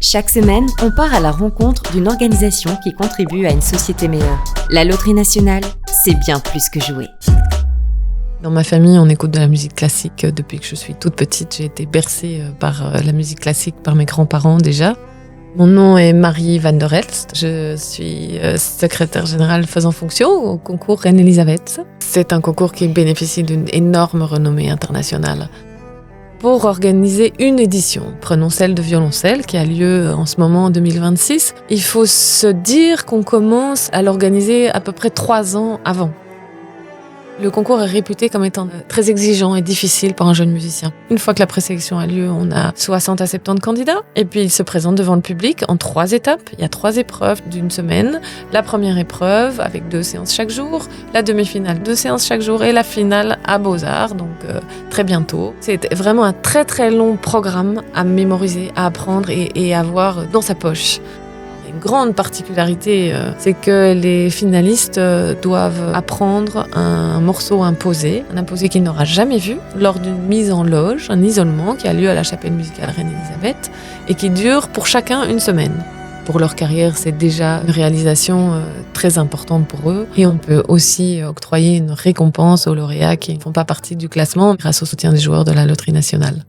Chaque semaine, on part à la rencontre d'une organisation qui contribue à une société meilleure. La Loterie Nationale, c'est bien plus que jouer. Dans ma famille, on écoute de la musique classique depuis que je suis toute petite. J'ai été bercée par la musique classique par mes grands-parents déjà. Mon nom est Marie Van der Elst. Je suis secrétaire générale faisant fonction au concours Reine-Elisabeth. C'est un concours qui bénéficie d'une énorme renommée internationale. Pour organiser une édition, prenons celle de violoncelle qui a lieu en ce moment en 2026, il faut se dire qu'on commence à l'organiser à peu près 3 ans avant. Le concours est réputé comme étant très exigeant et difficile pour un jeune musicien. Une fois que la présélection a lieu, on a 60 à 70 candidats et puis ils se présentent devant le public en 3 étapes. Il y a 3 épreuves d'une semaine. La première épreuve avec 2 séances chaque jour, la demi-finale 2 séances chaque jour et la finale à Beaux-Arts, donc très bientôt. C'est vraiment un très très long programme à mémoriser, à apprendre et à avoir dans sa poche. Une grande particularité, c'est que les finalistes doivent apprendre un morceau imposé, un imposé qu'ils n'aura jamais vu, lors d'une mise en loge, un isolement qui a lieu à la chapelle musicale Reine-Elisabeth et qui dure pour chacun une semaine. Pour leur carrière, c'est déjà une réalisation très importante pour eux. Et on peut aussi octroyer une récompense aux lauréats qui ne font pas partie du classement grâce au soutien des joueurs de la Loterie Nationale.